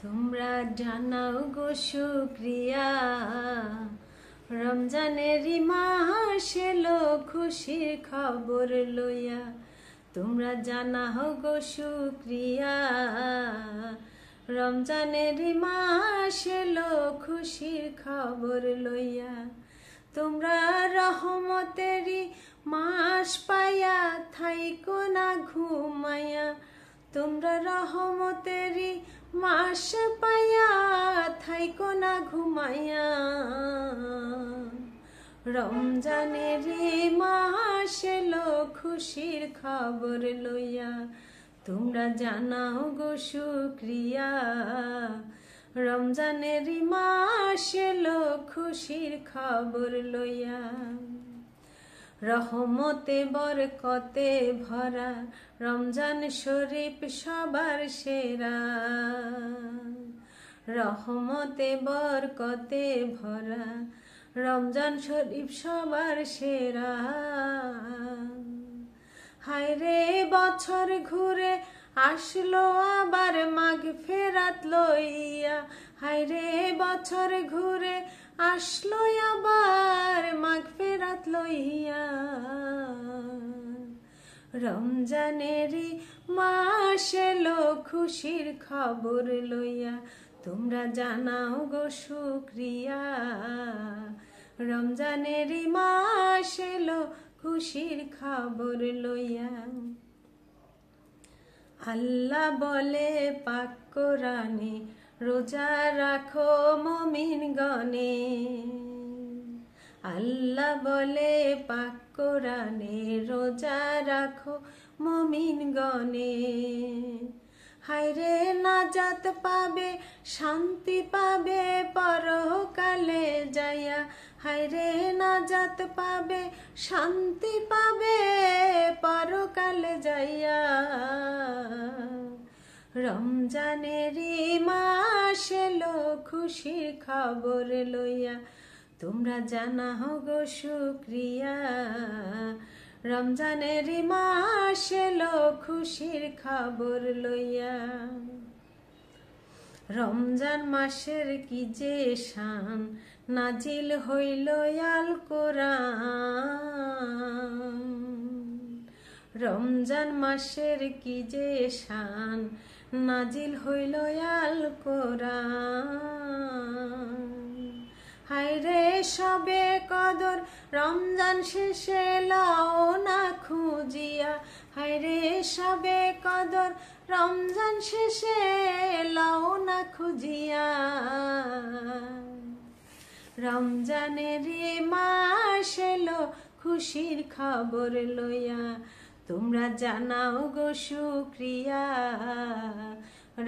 তোমরা জানাও গো শুকরিয়া, রমজানেরই মাস এলো খুশির খবর লইয়া। তোমরা জানাও গো শুকরিয়া, রমজানেরই মাস এলো খুশির খবর লইয়া। তোমরা রহমতেরই মাস পাইয়া থাইকো না ঘুমাইয়া। তোমরা রহমতেরই মাস পাইয়া থাইকো না ঘুমাইয়া। রমজানেরই মাস এলো খুশির খবর লইয়া। তোমরা জানাও গো শুকরিয়া, রমজানেরই মাস এলো খুশির খবর লইয়া। রহমতে বরকতে ভরা রমজান শরীফ সবার সেরা। রহমতে বরকতে ভরা রমজান শরীফ সবার সেরা। হায়রে বছর ঘুরে আসলো আবার মাগফিরাত লইয়া। হায়রে বছর ঘুরে আসলো আবার মাগফিরাত লইয়া। রমজানেরই মাস এলো খুশির খবর লইয়া। তোমরা জানাও গো শুকরিয়া, রমজানেরই মাস এলো খুশির খবর লইয়া। আল্লাহ বলে পাক কোরআনে, রোজা রাখো মুমিন গণে। আল্লাহ বলে পাক কোরআনে, রোজা রাখো মুমিন গণে। হায়রে নাজাত পাবে শান্তি পাবে পরকালে যাইয়া। হায়রে নাজাত পাবে শান্তি পাবে পরকালে যাইয়া। রমজানেরই মাস এলো খুশির খবর লইয়া। তোমরা জানাও গো শুকরিয়া, রমজানেরই মাস এলো খুশির খবর লইয়া। রমজান মাসের কি যে শান, নাজিল হইল আল কোরআন। রমজান মাসের কি যে শান, নাজিল হইল আল কোরআন। হায়রে সবে কদর রমজান শেষে লাও না খুঁজিয়া। হায়রে সবে কদর রমজান শেষে লাও না খুঁজিয়া। রমজানেরই মাস এলো খুশির খবর লইয়া। তোমরা জানাও গো শুকরিয়া,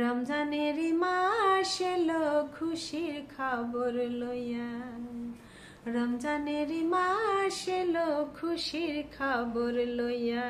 রমজানেরই মাস এলো খুশির খবর লইয়া। রমজানেরই মাস এলো খুশির খবর লইয়া।